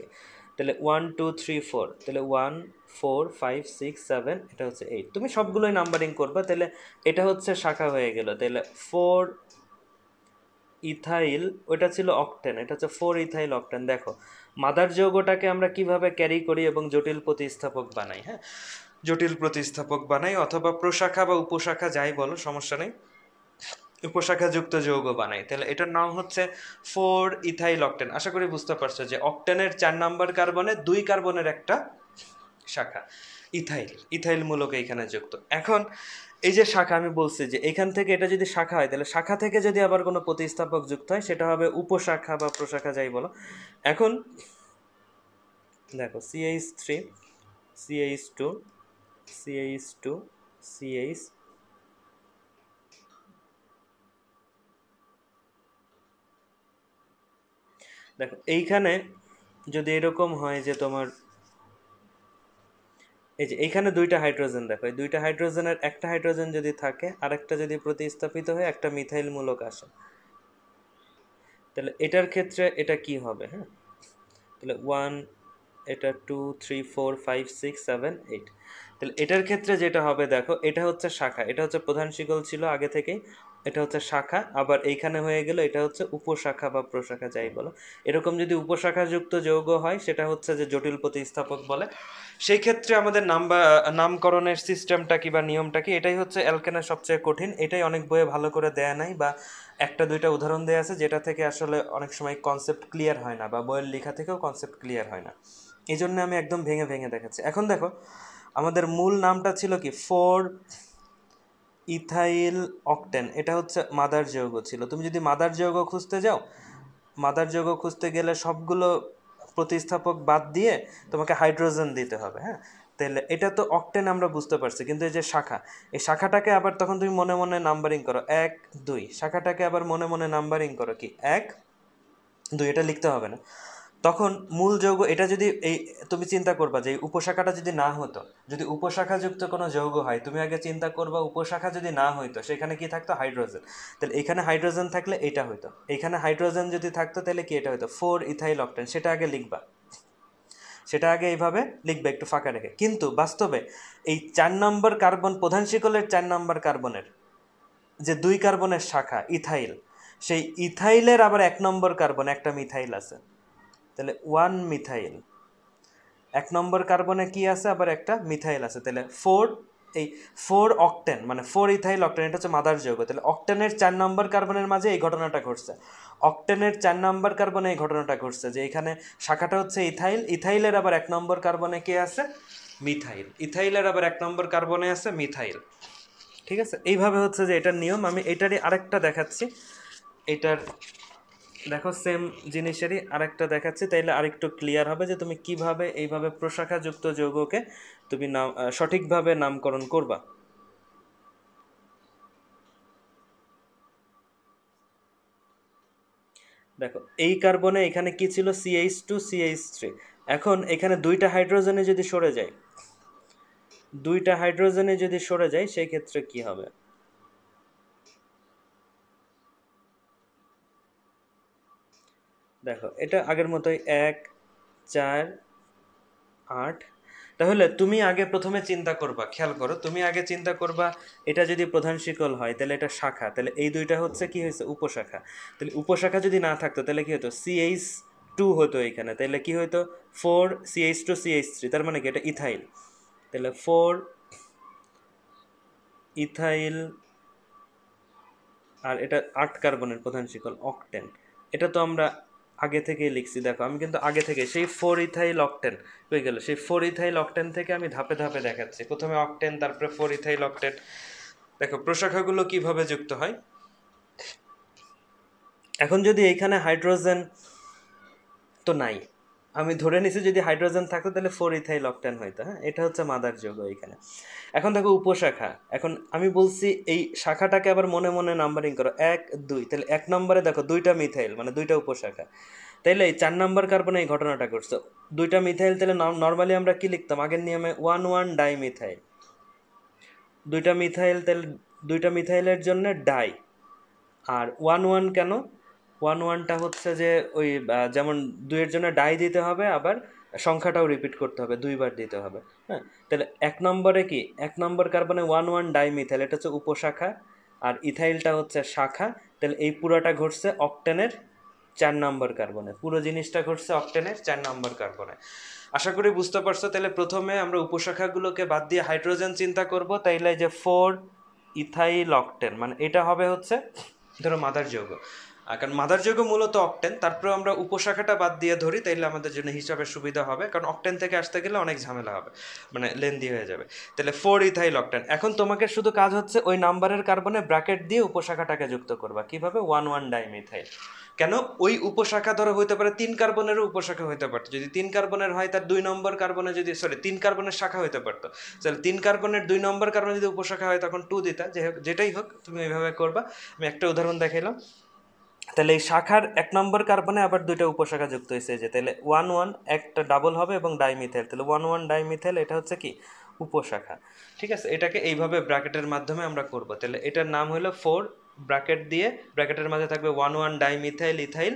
S1: তাহলে 1 2 3 4, তাহলে 1 4 5 6 7, এটা হচ্ছে 8। তুমি সবগুলোই নাম্বারিং করবা, তাহলে এটা হচ্ছে শাখা হয়ে গেল। তাহলে 4 ইথাইল, ওটা ছিল অক্টেন, এটা হচ্ছে 4 ইথাইল অক্টেন। দেখো মাদার যৌগটাকে আমরা কিভাবে ক্যারি করি এবং জটিল প্রতিস্থাপক বানাই। হ্যাঁ, জটিল প্রতিস্থাপক বানাই, অথবা প্রশাখা বা উপশাখা যাই বলো সমস্যা নেই, উপশাখাযুক্ত যৌগ বানাই। তাহলে এটার নাম হচ্ছে 4 ইথাইল অক্টেন। আশা করি বুঝতে পারছো যে অক্টেনের 4 নাম্বার কার্বনে 2 কার্বনের একটা শাখা ইথাইল মূলক এইখানে যুক্ত। এখন এই যে শাখা, আমি বলছি যে এখান থেকে এটা যদি শাখা হয়, তাহলে শাখা থেকে যদি আবার কোনো প্রতিস্থাপক যুক্ত হয় সেটা হবে উপশাখা বা প্রশাখা যাই বলো। এখন দেখো CH3 CH2 CH2 CH, দেখো এইখানে যদি এরকম হয় যে তোমার এই যে এইখানে 2টা হাইড্রোজেন, দেখো এই 2টা হাইড্রোজেনের একটা হাইড্রোজেন যদি থাকে, আরেকটা যদি প্রতিস্থাপিত হয়ে একটা মিথাইল মূলক আসে, তাহলে এটার ক্ষেত্রে এটা কি হবে? হ্যাঁ, তাহলে 1, এটা 2 3 4 5 6 7 8, তাহলে এটার ক্ষেত্রে যেটা হবে, দেখো এটা হচ্ছে শাখা, এটা হচ্ছে প্রধান শিকল ছিল আগে থেকেই, এটা হচ্ছে শাখা, আবার এইখানে হয়ে গেল এটা হচ্ছে উপশাখা বা প্রশাখা যাই বলো। এরকম যদি উপশাখাযুক্ত যৌগ হয় সেটা হচ্ছে যে জটিল প্রতিস্থাপক বলে। সেই ক্ষেত্রে আমাদের নামকরণের সিস্টেমটা কি বা নিয়মটা কি, এটাই হচ্ছে অ্যালকেনের সবচেয়ে কঠিন, এটাই অনেক বইয়ে ভালো করে দেয়া নাই, বা একটা দুইটা উদাহরণ দেয়া আছে যেটা থেকে আসলে অনেক সময় কনসেপ্ট ক্লিয়ার হয় না, বা বইয়ের লেখা থেকেও কনসেপ্ট ক্লিয়ার হয় না। এই জন্য আমি একদম ভেঙে ভেঙে দেখাচ্ছি। এখন দেখো আমাদের মূল নামটা ছিল কি 4 ইথাইল অক্টেন, এটা হচ্ছে মাদার যৌগ ছিল। তুমি যদি মাদার যৌগ খুঁজতে যাও, মাদার যৌগ খুঁজতে গেলে সবগুলো প্রতিস্থাপক বাদ দিয়ে তোমাকে হাইড্রোজেন দিতে হবে। হ্যাঁ, তাহলে এটা তো অক্টেন আমরা বুঝতে পারছি, কিন্তু এই যে শাখা, এই শাখাটাকে আবার তখন তুমি মনে মনে নাম্বারিং করো 1 2, শাখাটাকে আবার মনে মনে নাম্বারিং করো কি 1 2, এটা লিখতে হবে না। তখন মূল যৌগ, এটা যদি এই তুমি চিন্তা করবা যে উপশাখাটা যদি না হতো, যদি উপশাখাযুক্ত কোনো যৌগ হয়, তুমি আগে চিন্তা করবা উপশাখা যদি না হইতো সেখানে কি থাকতো? হাইড্রোজেন। তাহলে এখানে হাইড্রোজেন থাকলে এটা হইতো, এখানে হাইড্রোজেন যদি থাকতো তাহলে কি এটা হইতো? 4 ইথাইল অক্টেন, সেটা আগে লিখবা। সেটা আগে এইভাবে লিখবে একটু ফাঁকা রেখে। কিন্তু বাস্তবে এই 4 নম্বর কার্বন, প্রধান শিকলের 4 নম্বর কার্বনের যে 2 কার্বনের শাখা ইথাইল, সেই ইথাইলের আবার 1 নম্বর কার্বন একটা মিথাইল আছে, তাহলে 1 মিথাইল। 1 নম্বর কার্বনে কি আছে, আবার একটা মিথাইল আছে, তাহলে 4, এই 4 অক্টেন মানে 4 ইথাইল অক্টেন, এটা হচ্ছে মাদার যৌগ। তাহলে অক্টেনের 4 নম্বর কার্বনের মাঝে এই ঘটনাটা ঘটছে, অক্টেনের 4 নম্বর কার্বনে এই ঘটনাটা ঘটছে যে এখানে শাখাটা হচ্ছে ইথাইল, ইথাইলের আবার 1 নম্বর কার্বনে কে আছে, মিথাইল, ইথাইলের আবার 1 নম্বর কার্বনে আছে মিথাইল। ঠিক আছে, এইভাবে হচ্ছে যে এটার নিয়ম। আমি এটারই আরেকটা দেখাচ্ছি, এটার দেখো সেম জিনিসেরই আরেকটা দেখাচ্ছি, তাইলে আরেকটু ক্লিয়ার হবে যে তুমি কিভাবে এইভাবে প্রশাখাযুক্ত যৌগকে তুমি নাম সঠিকভাবে নামকরণ করবা। দেখো এই কার্বনে এখানে কি ছিল, CH2 CH3, এখন এখানে 2টা হাইড্রোজেনে যদি সরে যায়, 2টা হাইড্রোজেনে যদি সরে যায় সেই ক্ষেত্রে কি হবে, দেখো এটা আগের মতোই 1 4 8। তাহলে তুমি আগে প্রথমে চিন্তা করবা, খেয়াল করো, তুমি আগে চিন্তা করবা এটা যদি প্রধান শিকল হয় তাহলে এটা শাখা, তাহলে এই 2টা হচ্ছে কি হয়েছে, উপশাখা। তাহলে উপশাখা যদি না থাকতো তাহলে কি হতো, CH2 হতো এখানে, তাহলে কি হতো 4 CH2 CH3, তার মানে কি এটা ইথাইল, তাহলে 4 ইথাইল, আর এটা 8 কার্বনের প্রধান শিকল অক্টেন। এটা তো আমরা আগে থেকেই লিখছি, দেখো আমি কিন্তু আগে থেকে সেই 4 ইথাইল অক্টেন হয়ে গেল, সেই 4 ইথাইল অক্টেন থেকে আমি ধাপে ধাপে দেখাচ্ছি, প্রথমে অক্টেন তারপরে 4 ইথাইল অক্টেন। দেখো প্রশাখাগুলো কিভাবে যুক্ত হয়। এখন যদি এইখানে হাইড্রোজেন তো নাই, আমি ধরে নিছি যদি হাইড্রোজেন থাকতো তাহলে 4 ইথাইল অক্টেন হইতো, হ্যাঁ, এটা হচ্ছে মাদার যৌগ এখানে। এখন দেখো উপশাখা, এখন আমি বলছি এই শাখাটাকে আবার মনে মনে নাম্বারিং করো 1 2, তাহলে 1 নম্বরে দেখো 2টা মিথাইল মানে 2টা উপশাখা, তাইলে এই 4 নম্বর কার্বনে এই ঘটনাটা ঘটছে, 2টা মিথাইল, তাহলে নর্মালি আমরা কি লিখতাম আগের নিয়মে 1 ডাইমিথাইল, 2টা মিথাইল, তাহলে 2টা মিথাইলের জন্য ডাই। আর 1 কেন, 1টা হচ্ছে যে ওই যেমন 2 এর জন্য ডাই দিতে হবে, আবার সংখ্যাটাও রিপিট করতে হবে, 2বার দিতে হবে, হ্যাঁ। তাহলে 1 নম্বরে কি, 1 নম্বর কার্বনে 1 ডাইমিথাইল, এটা হচ্ছে উপশাখা, আর ইথাইলটা হচ্ছে শাখা। তাহলে এই পুরোটা ঘটছে অক্টেনের 4 নম্বর কার্বনে, পুরো জিনিসটা ঘটছে অক্টেনের 4 নম্বর কার্বনে। আশা করি বুঝতে পারছো। তাহলে প্রথমে আমরা উপশাখাগুলোকে বাদ দিয়ে হাইড্রোজেন চিন্তা করব, তাইলে যে 4 ইথাইল অক্টেন মানে এটা হবে হচ্ছে ধরো মাদার যৌগ, কারণ মাদার যৌগ মূলত অক্টেন, তারপরে আমরা উপশাখাটা বাদ দিয়ে ধরি, তাইলে আমাদের জন্য হিসাবে সুবিধা হবে, কারণ অক্টেন থেকে আসতে গেলে অনেক ঝামেলা হবে, মানে লেন্দি হয়ে যাবে। তাহলে 4 ইথাইল অক্টেন, এখন তোমাকে শুধু কাজ হচ্ছে ওই নাম্বারের কার্বনে ব্র্যাকেট দিয়ে উপশাখাটাকে যুক্ত করবা, কিভাবে 1 ডাইমিথাইল। কেন, ওই উপশাখা ধরো হইতে পারে 3 কার্বনেরও উপশাখা হইতে পারতো, যদি 3 কার্বনের হয় তার 2 নম্বর কার্বনে যদি 3 কার্বনের শাখা হইতে পারতো, তাহলে 3 কার্বনের 2 নম্বর কার্বনে যদি উপশাখা হয় তখন 2 দিতা, যেটাই হোক তুমি এইভাবে করবা। আমি একটা উদাহরণ দেখাইলাম। তাহলে এই শাখার 1 নম্বর কার্বনে আবার 2টা উপশাখা যুক্ত হয়েছে, যে তাহলে 1 একটা ডাবল হবে এবং ডাইমিথাইল, তাহলে 1 ডাইমিথাইল, এটা হচ্ছে কি উপশাখা। ঠিক আছে, এটাকে এইভাবে ব্র্যাকেটের মাধ্যমে আমরা করব। তাহলে এটার নাম হলো 4, ব্র্যাকেট দিয়ে ব্র্যাকেটের মাঝে থাকবে 1 ডাইমিথাইল ইথাইল,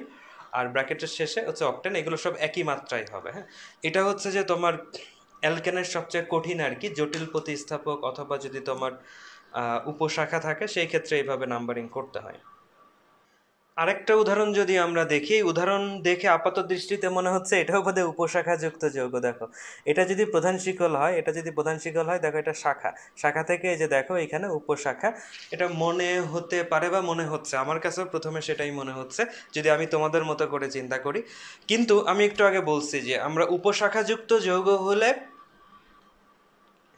S1: আর ব্র্যাকেটের শেষে হচ্ছে অক্টেন, এগুলো সব একই মাত্রায় হবে, হ্যাঁ। এটা হচ্ছে যে তোমার অ্যালকেনের সবচেয়ে কঠিন আর কি, জটিল প্রতিস্থাপক অথবা যদি তোমার উপশাখা থাকে সেই ক্ষেত্রে এইভাবে নাম্বারিং করতে হয়। আরেকটা উদাহরণ যদি আমরা দেখি, উদাহরণ দেখে আপাত দৃষ্টিতে মনে হচ্ছে এটাও বোধহয় উপশাখা যুক্ত যৌগ। দেখো এটা যদি প্রধান শিকল হয়, এটা যদি প্রধান শিকল হয়, দেখো এটা শাখা, শাখা থেকে এই যে দেখো এখানে উপশাখা, এটা মনে হতে পারে বা মনে হচ্ছে, আমার কাছেও প্রথমে সেটাই মনে হচ্ছে যদি আমি তোমাদের মতো করে চিন্তা করি। কিন্তু আমি একটু আগে বলছি যে আমরা উপশাখা যুক্ত যৌগ হলে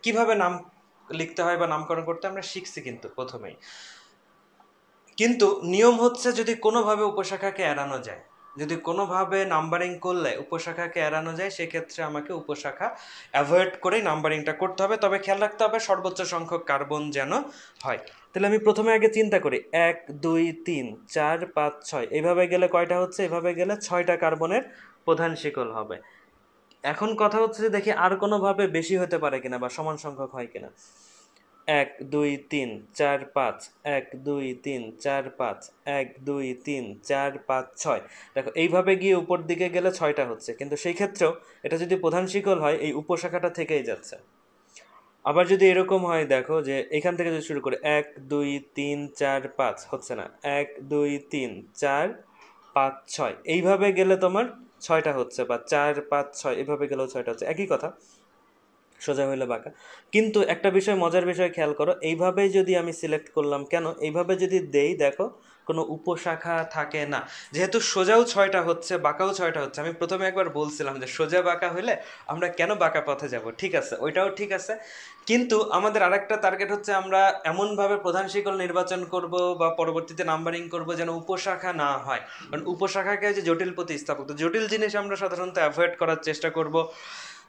S1: কিভাবে নাম লিখতে হয় বা নামকরণ করতে আমরা শিখছি কিন্তু প্রথমেই। কিন্তু নিয়ম হচ্ছে যদি কোনোভাবে উপশাখাকে এড়ানো যায়, যদি কোনোভাবে নাম্বারিং করলে উপশাখাকে এড়ানো যায়, সেক্ষেত্রে আমাকে উপশাখা অ্যাভয়েড করেই নাম্বারিংটা করতে হবে। তবে খেয়াল রাখতে হবে সর্বোচ্চ সংখ্যক কার্বন যেন হয়। তাহলে আমি প্রথমে আগে চিন্তা করি 1 2 3 4 5 6, এইভাবে গেলে কয়টা হচ্ছে, এভাবে গেলে 6টা কার্বনের প্রধান শিকল হবে। এখন কথা হচ্ছে যে দেখি আর কোনোভাবে বেশি হতে পারে কিনা বা সমান সংখ্যক হয় কিনা। 1 2 3 4 5, 1 2 3 4 5, 1 2 3 4 5 6। দেখো এইভাবে গিয়ে উপর দিকে গেলে 6টা হচ্ছে, কিন্তু সেই ক্ষেত্রেও এটা যদি প্রধান শিকল হয় এই উপশাখাটা থেকেই যাচ্ছে। আবার যদি এরকম হয় দেখো যে এখান থেকে যদি শুরু করে 1 2 3 4 5 হচ্ছে না, 1 2 3 4 5 6 এইভাবে গেলে তোমার 6টা হচ্ছে, বা 4 5 6 এইভাবে গেলেও 6টা হচ্ছে, একই কথা, সোজা হইলে বাঁকা। কিন্তু একটা বিষয়, মজার বিষয় খেয়াল করো, এইভাবেই যদি আমি সিলেক্ট করলাম, কেন এইভাবে যদি দেই দেখো কোনো উপশাখা থাকে না, যেহেতু সোজাও 6টা হচ্ছে বাঁকাও 6টা হচ্ছে। আমি প্রথমে একবার বলছিলাম যে সোজা বাঁকা হইলে আমরা কেন বাঁকা পথে যাব, ঠিক আছে, ওইটাও ঠিক আছে, কিন্তু আমাদের আরেকটা টার্গেট হচ্ছে আমরা এমনভাবে প্রধান শিকল নির্বাচন করব বা পরবর্তীতে নাম্বারিং করব যেন উপশাখা না হয়, কারণ উপশাখাকে যে জটিল প্রতিস্থাপক, তো জটিল জিনিস আমরা সাধারণত অ্যাভয়েড করার চেষ্টা করব।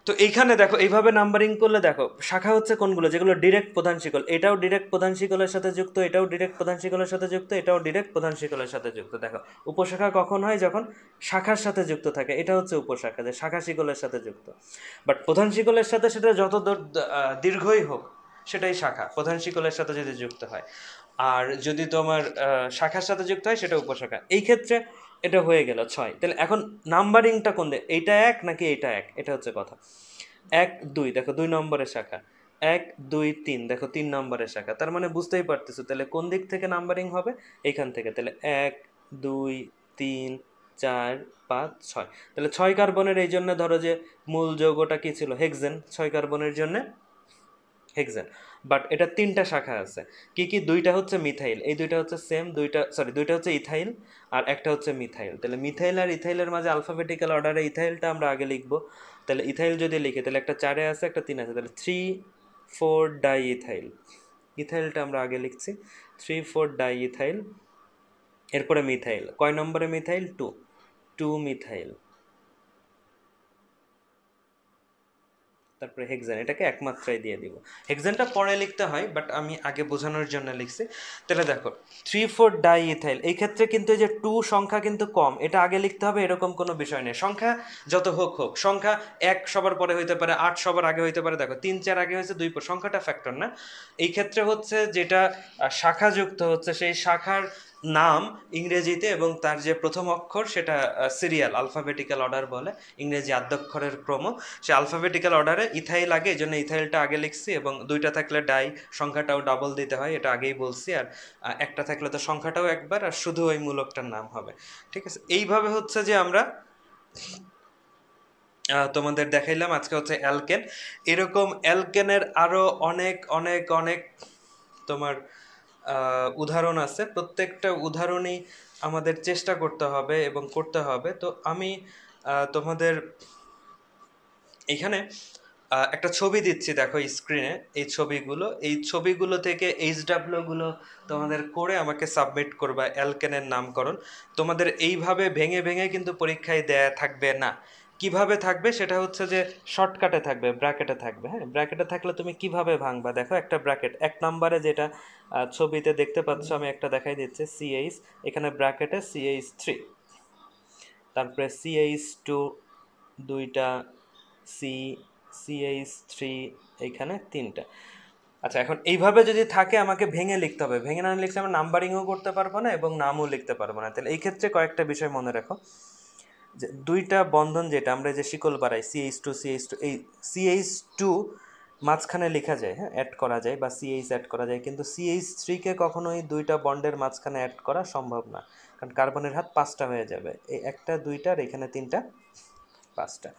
S1: তো এইখানে দেখো এইভাবে নাম্বারিং করলে দেখো শাখা হচ্ছে কোনগুলো, যেগুলো ডিরেক্ট প্রধান শিকল, এটাও ডিরেক্ট প্রধান শিকলের সাথে যুক্ত, এটাও ডিরেক্ট প্রধান শিকলের সাথে যুক্ত, এটাও ডিরেক্ট প্রধান শিকলের সাথে যুক্ত। দেখো উপশাখা কখন হয়, যখন শাখার সাথে যুক্ত থাকে, এটা হচ্ছে উপশাখা, যে শাখা শিকলের সাথে যুক্ত। বাট প্রধান শিকলের সাথে সেটা যত দীর্ঘই হোক সেটাই শাখা, প্রধান শিকলের সাথে যদি যুক্ত হয়। আর যদি তোমার শাখার সাথে যুক্ত হয় সেটা উপশাখা। এই ক্ষেত্রে এটা হয়ে গেল 6। তাহলে এখন নাম্বারিংটা কোন দিকে, এইটা 1 নাকি এইটা 1, এটা হচ্ছে কথা। 1 2 দেখো 2 নম্বরের শাখা, 1 2 3 দেখো 3 নম্বরের শাখা, তার মানে বুঝতেই পারতেছো তাহলে কোন দিক থেকে নাম্বারিং হবে, এইখান থেকে। তাহলে 1 2 3 4 5 6, তাহলে 6 কার্বনের, এই জন্য ধরো যে মূল যৌগটা কি ছিল, হেক্সেন, 6 কার্বনের জন্য হেক্সেন। বাট এটা 3টা শাখা আছে, কি কি, 2টা হচ্ছে মিথাইল, এই 2টা হচ্ছে সেম, 2টা হচ্ছে ইথাইল আর একটা হচ্ছে মিথাইল। তাহলে মিথাইল আর ইথাইলের মাঝে আলফাবেটিক্যাল অর্ডারে ইথাইলটা আমরা আগে লিখবো। তাহলে ইথাইল যদি লিখি তাহলে একটা 4-এ আছে, একটা 3 আছে, তাহলে 3 4 ডাই ইথাইল, ইথাইলটা আমরা আগে লিখছি 3 4 ডাই ইথাইল। এরপরে মিথাইল, কয় নম্বরে মিথাইল, 2 2 মিথাইল, তারপরে হেক্সেন, এটাকে একমাত্রায় দিয়ে দিব। হেক্সেনটা পরে লিখতে হয়, বাট আমি আগে বোঝানোর জন্য লিখছি। তাহলে দেখো 3 4 ডাই ইথাইল, এই ক্ষেত্রে কিন্তু এই যে 2 সংখ্যা কিন্তু কম, এটা আগে লিখতে হবে এরকম কোনো বিষয় নেই, সংখ্যা যত হোক হোক, সংখ্যা 1 সবার পরে হইতে পারে, 8 সবার আগে হইতে পারে, দেখো 3 4 আগে হয়েছে, 2 পর, সংখ্যাটা ফ্যাক্টর না। এই ক্ষেত্রে হচ্ছে যেটা শাখা যুক্ত হচ্ছে সেই শাখার নাম ইংরেজিতে এবং তার যে প্রথম অক্ষর সেটা সিরিয়াল, আলফাবেটিক্যাল অর্ডার বলে, ইংরেজি আদ্যক্ষরের ক্রম, সে আলফাবেটিক্যাল অর্ডারে ইথাইল আগে, এই জন্য ইথাইলটা আগে লিখছি, এবং 2টা থাকলে ডাই সংখ্যাটাও ডাবল দিতে হয়, এটা আগেই বলছি, আর একটা থাকলে তো সংখ্যাটাও একবার, আর শুধু ওই মূলকটার নাম হবে, ঠিক আছে। এইভাবে হচ্ছে যে আমরা তোমাদের দেখাইলাম আজকে হচ্ছে অ্যালকেন। এরকম অ্যালকেনের আরো অনেক অনেক অনেক তোমার উদাহরণ আছে, প্রত্যেকটা উদাহরণই আমাদের চেষ্টা করতে হবে এবং করতে হবে। তো আমি তোমাদের এখানে একটা ছবি দিচ্ছি, দেখো স্ক্রিনে, এই ছবিগুলো থেকে HW গুলো তোমাদের করে আমাকে সাবমিট করবা, অ্যালকেনের নামকরণ। তোমাদের এইভাবে ভেঙে ভেঙে কিন্তু পরীক্ষায় দেয়া থাকবে না। কিভাবে থাকবে সেটা হচ্ছে যে শর্টকাটে থাকবে, ব্র্যাকেটে থাকবে। হ্যাঁ, ব্র্যাকেটে থাকলে তুমি কিভাবে ভাঙবা, দেখো একটা ব্র্যাকেট 1 নম্বরে যেটা ছবিতে দেখতে পাচ্ছ, আমি একটা দেখাই দিচ্ছি, CH, এখানে ব্র্যাকেটে CH3, তারপরে CH2 2টা, সি CH3 এইখানে 3টা। আচ্ছা, এখন এইভাবে যদি থাকে আমাকে ভেঙে লিখতে হবে, ভেঙে না লিখলে আমরা নাম্বারিংও করতে পারবো না এবং নামও লিখতে পারবো না। তাহলে এই ক্ষেত্রে কয়েকটা বিষয় মনে রাখো, যে 2টা বন্ধন যেটা আমরা যে শিকল বাড়াই CH2 এই CH2 মাঝখানে লেখা যায়, হ্যাঁ, অ্যাড করা যায়, বা CH অ্যাড করা যায়, কিন্তু CH3কে কখনোই 2টা বন্ডের মাঝখানে অ্যাড করা সম্ভব না, কারণ কার্বনের হাত 5টা হয়ে যাবে, এই একটা 2টা আর এখানে 3টা 5টা।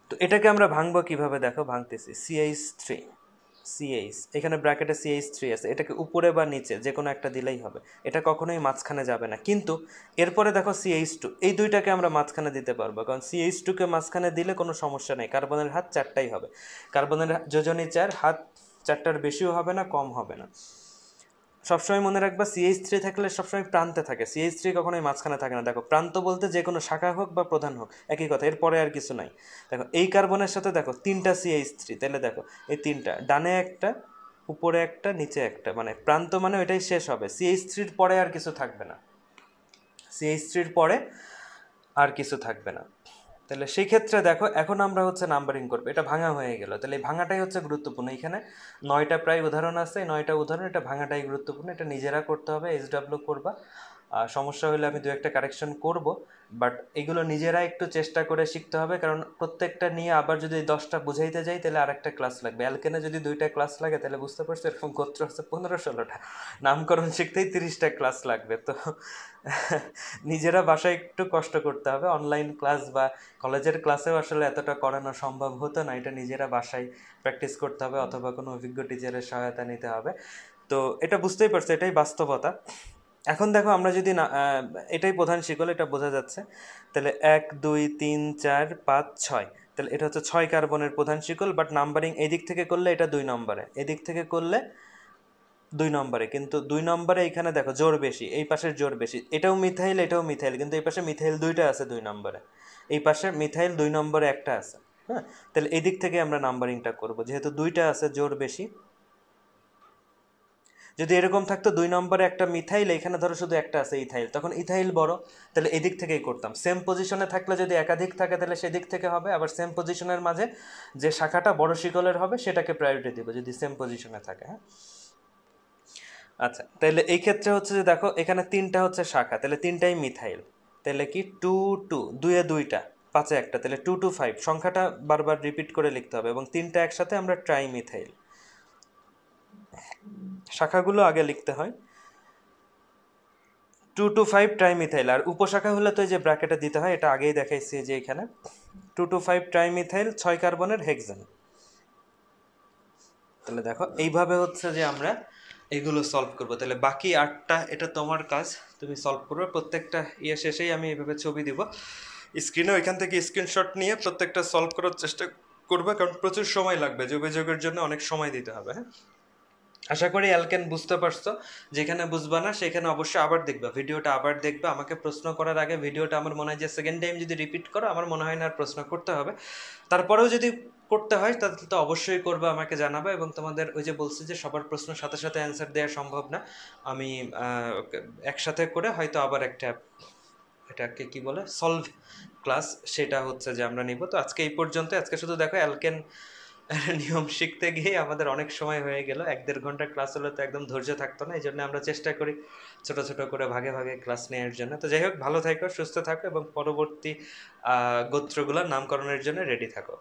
S1: তো এটাকে আমরা ভাঙবো কিভাবে, দেখো ভাঙতেছি, CH3 CH, এখানে ব্র্যাকেটে CH3 আছে, এটাকে উপরে বা নিচে যে কোনো একটা দিলেই হবে, এটা কখনোই মাঝখানে যাবে না। কিন্তু এরপরে দেখো CH2, এই 2টাকে আমরা মাঝখানে দিতে পারবো, কারণ CH2কে মাঝখানে দিলে কোনো সমস্যা নেই, কার্বনের হাত 4টাই হবে, কার্বনের যোজনী 4, হাত 4টার বেশিও হবে না, কম হবে না। সবসময় মনে রাখবা CH3 থাকলে সবসময় প্রান্তে থাকে, CH3 কখনোই মাঝখানে থাকে না। দেখো প্রান্ত বলতে যে কোনো শাখা হোক বা প্রধান হোক একই কথা, এরপরে আর কিছু নাই। দেখো এই কার্বনের সাথে দেখো 3টা CH3, তাহলে দেখো এই 3টা, ডানে একটা, উপরে একটা, নিচে একটা, মানে প্রান্ত মানে ওইটাই শেষ হবে, CH3-র পরে আর কিছু থাকবে না, CH3-র পরে আর কিছু থাকবে না। তাহলে সেই ক্ষেত্রে দেখো এখন আমরা হচ্ছে নাম্বারিং করবো, এটা ভাঙা হয়ে গেল, তাহলে এই ভাঙাটাই হচ্ছে গুরুত্বপূর্ণ। এখানে 9টা প্রায় উদাহরণ আছে, 9টা উদাহরণ, এটা ভাঙাটাই গুরুত্বপূর্ণ, এটা নিজেরা করতে হবে, SW করবা। সমস্যা হলে আমি দু একটা কারেকশন করব, বাট এগুলো নিজেরা একটু চেষ্টা করে শিখতে হবে, কারণ প্রত্যেকটা নিয়ে আবার যদি 10টা বুঝাইতে যাই তাহলে আরেকটা ক্লাস লাগবে। অ্যালকেনে যদি 2টা ক্লাস লাগে তাহলে বুঝতে পারছো এরকম গোত্র হচ্ছে 15-16টা, নামকরণ শিখতেই 30টা ক্লাস লাগবে। তো নিজেরা বাসায় একটু কষ্ট করতে হবে, অনলাইন ক্লাস বা কলেজের ক্লাসেও আসলে এতটা করানো সম্ভব হতো না, এটা নিজেরা বাসায় প্র্যাকটিস করতে হবে অথবা কোনো অভিজ্ঞ টিচারের সহায়তা নিতে হবে। তো এটা বুঝতেই পারছো, এটাই বাস্তবতা। এখন দেখো আমরা যদি না এটাই প্রধান শিকল, এটা বোঝা যাচ্ছে। তাহলে 1 2 3 4 5 6, তাহলে এটা হচ্ছে 6 কার্বনের প্রধান শিকল, বাট নাম্বারিং এদিক থেকে করলে এটা 2 নম্বরে, এদিক থেকে করলে 2 নম্বরে, কিন্তু 2 নম্বরে এখানে দেখো জোর বেশি, এই পাশের জোর বেশি, এটাও মিথাইল এটাও মিথাইল, কিন্তু এই পাশে মিথাইল 2টা আছে 2 নম্বরে, এই পাশে মিথাইল 2 নম্বরে একটা আছে। হ্যাঁ, তাহলে এদিক থেকে আমরা নাম্বারিংটা করব, যেহেতু 2টা আছে জোর বেশি। যদি এরকম থাকতো 2 নম্বরে একটা মিথাইল, এখানে ধরো শুধু একটা আছে ইথাইল, তখন ইথাইল বড়, তাহলে এদিক থেকেই করতাম। সেম পজিশনে থাকলে যদি একাধিক থাকে তাহলে সেদিক থেকে হবে, আবার সেম পজিশনের মাঝে যে শাখাটা বড় শিকলের হবে সেটাকে প্রায়োরিটি দিব যদি সেম পজিশনে থাকে। হ্যাঁ, আচ্ছা, তাহলে এই ক্ষেত্রে হচ্ছে যে দেখো এখানে 3টা হচ্ছে শাখা, তাহলে 3টাই মিথাইল, তাহলে কি 2 2, 2 এ 2টা, 5 এ একটা, তাহলে 2 2 5 সংখ্যাটা বারবার রিপিট করে লিখতে হবে, এবং 3টা একসাথে আমরা ট্রাই মিথাইল। শাখাগুলো আগে লিখতে হয়, 2 2 5 ট্রাইমিথাইল, আর উপশাখা হলে তো এই যে ব্র্যাকেটে দিতে হয়, এটা আগেই দেখাইছি যে এখানে 2 2 5 ট্রাইমিথাইল 6 কার্বনের হেক্সান। তাহলে দেখো এইভাবে হচ্ছে যে আমরা এগুলো সলভ করবো। তাহলে বাকি 8টা এটা তোমার কাজ, তুমি সলভ করবে। প্রত্যেকটা শেষেই আমি এইভাবে ছবি দিব স্ক্রিনে, ওইখান থেকে স্ক্রিনশট নিয়ে প্রত্যেকটা সলভ করার চেষ্টা করবে, কারণ প্রচুর সময় লাগবে, যোগাযোগের জন্য অনেক সময় দিতে হবে। হ্যাঁ, আশা করি অ্যালকেন বুঝতে পারছো। যেখানে বুঝবা না সেখানে অবশ্যই আবার দেখবা, ভিডিওটা আবার দেখবা। আমাকে প্রশ্ন করার আগে ভিডিওটা আমার মনে হয় যে সেকেন্ড টাইম যদি রিপিট করো আমার মনে হয় না আর প্রশ্ন করতে হবে। তারপরেও যদি করতে হয় তাহলে তো অবশ্যই করবা, আমাকে জানাবা। এবং তোমাদের ওই যে বলছি যে সবার প্রশ্ন সাথে সাথে অ্যান্সার দেওয়া সম্ভব না, আমি একসাথে করে হয়তো আবার একটা, এটাকে কি বলে, সলভ ক্লাস, সেটা হচ্ছে যে আমরা নিব। তো আজকে এই পর্যন্ত। আজকে শুধু দেখো অ্যালকেন নিয়ম শিখতে গিয়ে আমাদের অনেক সময় হয়ে গেল, 1-1.5 ঘন্টা ক্লাস হলে তো একদম ধৈর্য থাকতো না, এই জন্য আমরা চেষ্টা করি ছোট ছোট করে ভাগে ভাগে ক্লাস নেওয়ার জন্য। তো যাই হোক, ভালো থাকো, সুস্থ থাকো, এবং পরবর্তী গোত্রগুলোর নামকরণের জন্য রেডি থাকো।